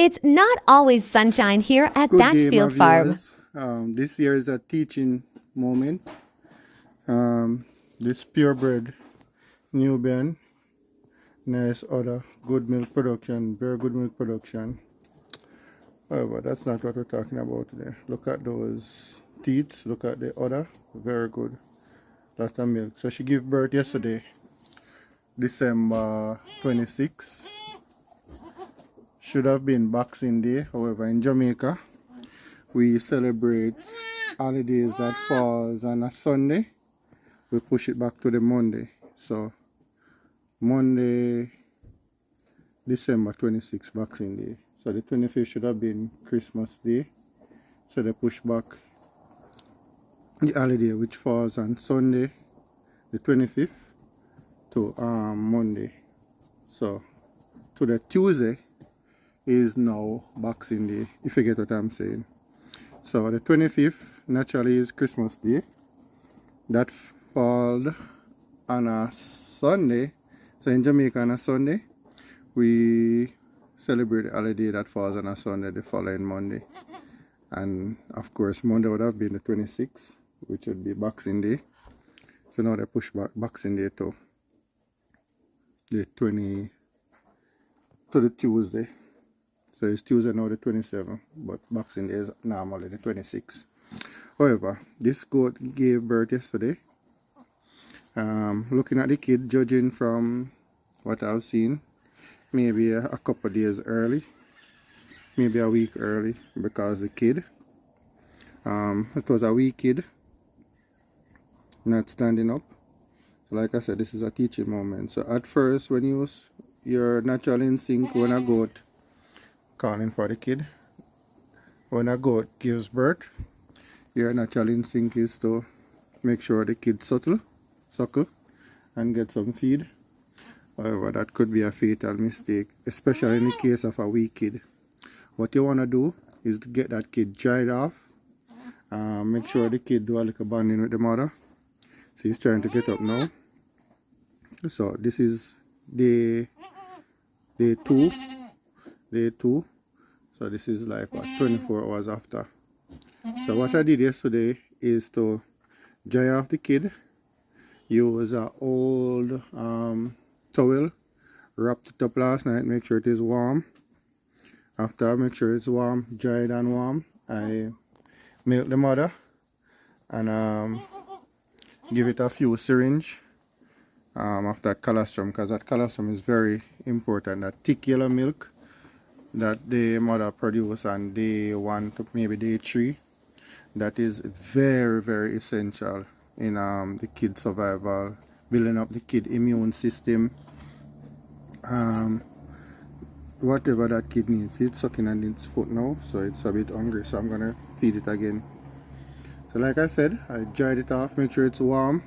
It's not always sunshine here at Good day, my Batchfield Farm. viewers. This here is a teaching moment. This purebred Nubian, nice other good milk production, very good milk production. However, that's not what we're talking about today. Look at those teats. Look at the other, very good. Lot of milk. So she gave birth yesterday, December 26. Should have been Boxing Day. However, in Jamaica, we celebrate holidays that falls on a Sunday. We push it back to the Monday. So Monday, December 26, Boxing Day. So the 25th should have been Christmas Day. So they push back the holiday, which falls on Sunday, the 25th, to Monday. So to the Tuesday is now Boxing Day, if you get what I'm saying. So the 25th naturally is Christmas Day. That fall on a Sunday. So in Jamaica on a Sunday, we celebrate the holiday that falls on a Sunday the following Monday. And of course Monday would have been the 26th, which would be Boxing Day. So now they push back Boxing Day to the Tuesday. So it's Tuesday now the 27th, but Boxing Day is normally the 26th. However, this goat gave birth yesterday. Looking at the kid, judging from what I've seen, maybe a couple of days early, maybe a week early, because the kid, it was a wee kid, not standing up. So like I said, this is a teaching moment. So at first, when your natural instinct when a goat calling for the kid, when a goat gives birth, your natural instinct is to make sure the kid suckle and get some feed. However, that could be a fatal mistake, especially in the case of a weak kid. What you want to do is to get that kid dried off. Make sure the kid do a little bonding with the mother. So he's trying to get up now. So this is day two. So this is like what, 24 hours after. So what I did yesterday is to dry off the kid. Use an old towel, wrapped it up last night, make sure it is warm. After I make sure it's warm, dried and warm, I milk the mother and give it a few syringe of that colostrum, because that colostrum is very important. That thick yellow milk that the mother produces on day 1 to maybe day 3, that is very, very essential in the kid's survival, building up the kid immune system, whatever that kid needs. It's sucking on its foot now, so it's a bit hungry, so I'm gonna feed it again. So like I said, I dried it off, make sure it's warm.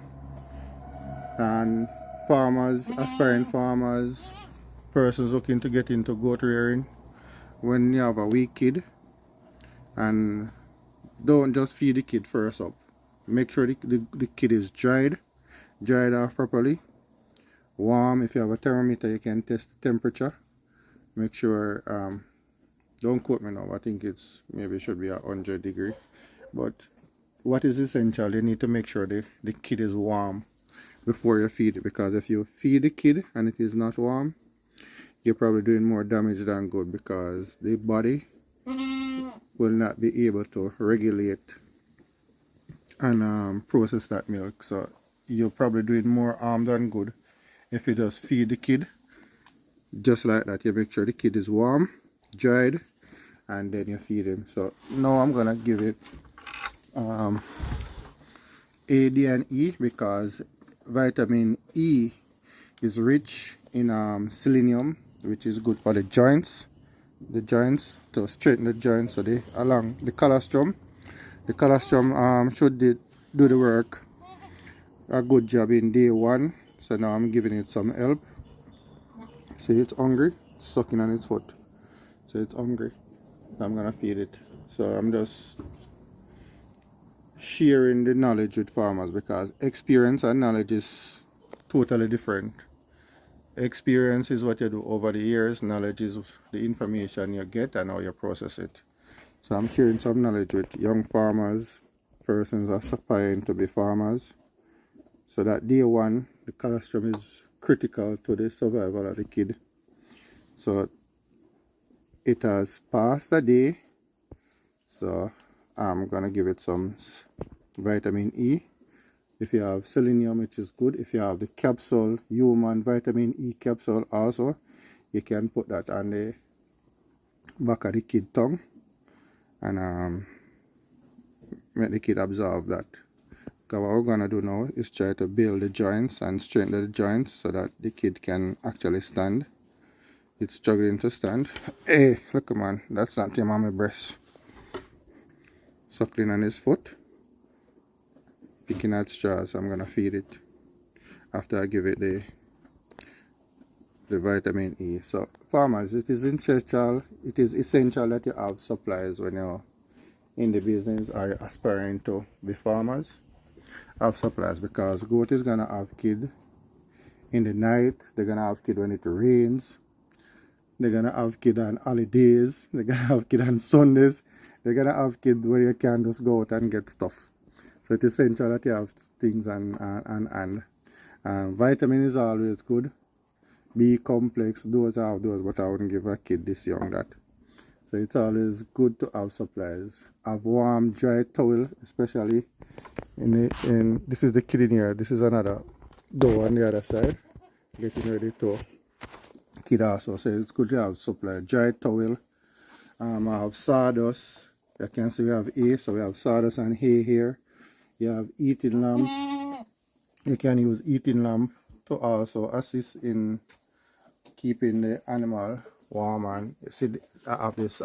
And farmers, aspiring farmers, persons looking to get into goat rearing, when you have a weak kid, and don't just feed the kid first up. Make sure the kid is dried off properly, warm. If you have a thermometer, you can test the temperature. Make sure, don't quote me now, I think it's maybe should be 100 degrees. But what is essential, you need to make sure the kid is warm before you feed it, because if you feed the kid and it is not warm, you're probably doing more damage than good, because the body will not be able to regulate and process that milk. So you're probably doing more harm than good if you just feed the kid just like that. You make sure the kid is warm, dried, and then you feed him. So now I'm gonna give it A, D, and E, because vitamin E is rich in selenium, which is good for the joints, to straighten the joints. So along the colostrum should do the work a good job in day 1. So now I'm giving it some help. See, it's hungry, it's sucking on its foot, so it's hungry. I'm gonna feed it. So I'm just sharing the knowledge with farmers, because experience and knowledge is totally different. Experience is what you do over the years. Knowledge is the information you get and how you process it. So I'm sharing some knowledge with young farmers, persons aspiring to be farmers. So that day one, the colostrum is critical to the survival of the kid. So it has passed a day. So I'm gonna give it some vitamin E. If you have selenium, which is good. If you have the capsule, human vitamin E capsule also, you can put that on the back of the kid tongue and make the kid absorb that. Because what we're gonna do now is try to build the joints and strengthen the joints so that the kid can actually stand. It's struggling to stand. Hey, look man, that's not him on my breast. Suckling on his foot. Picking at straws. I'm gonna feed it after I give it the vitamin E. So farmers, it is essential that you have supplies when you're in the business or you're aspiring to be farmers. Have supplies, because goat is gonna have kid in the night, they're gonna have kid when it rains, they're gonna have kid on holidays, they're gonna have kid on Sundays, they're gonna have kid where you can just go out and get stuff. So it's essential that you have things and vitamin is always good. B complex, those have those, but I wouldn't give a kid this young that. So it's always good to have supplies. Have warm, dry towel, especially in this is the kid in here. This is another door on the other side. Getting ready to kid also. So it's good to have supply. Dry towel. I have sawdust. You can see we have hay, so we have sawdust and hay here. You have eating lamp. You can use eating lamp to also assist in keeping the animal warm. And you see I have this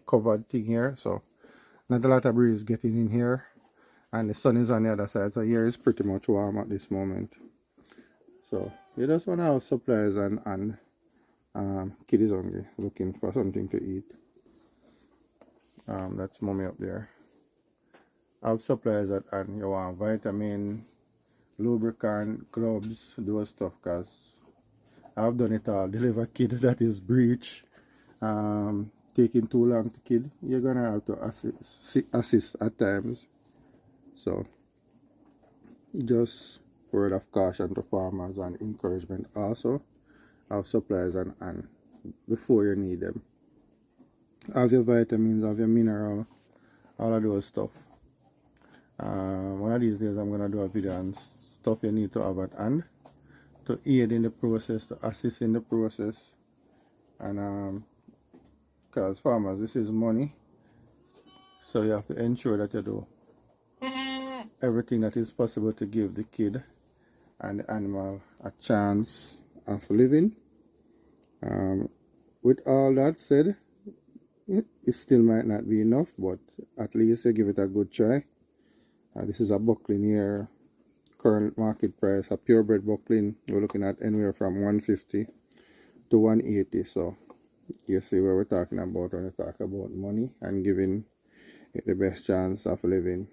covered thing here, so not a lot of breeze getting in here, and the sun is on the other side, so here is pretty much warm at this moment. So you just want to have supplies and kid is hungry, looking for something to eat. That's mommy up there. Have supplies and you want vitamin, lubricant, gloves, those stuff, because I've done it all. Deliver kid that is breech, taking too long to kid, you're gonna have to assist at times. So just word of caution to farmers and encouragement also. Have supplies and before you need them. Have your vitamins, have your mineral, all of those stuff. One of these days I'm gonna do a video on stuff you need to have at hand to aid in the process, to assist in the process. And because farmers, this is money, so you have to ensure that you do everything that is possible to give the kid and the animal a chance of living. With all that said, it still might not be enough, but at least you give it a good try. This is a buckling here, current market price. A purebred buckling, we're looking at anywhere from 150 to 180. So you see where we're talking about when we talk about money and giving it the best chance of living.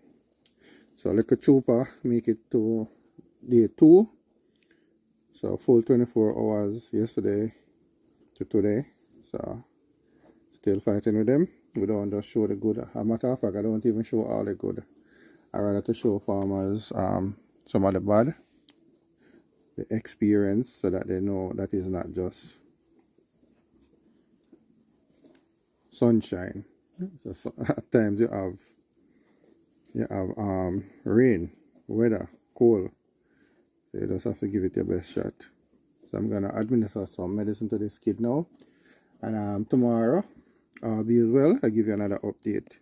So little trooper make it to day 2. So full 24 hours yesterday to today. So still fighting with them. We don't just show the good. As a matter of fact, I don't even show all the good. I rather to show farmers some of the bad, the experience, so that they know that is not just sunshine. So at times you have rain, weather, cold. So you just have to give it your best shot. So I'm gonna administer some medicine to this kid now, and tomorrow I'll be as well. I'll give you another update.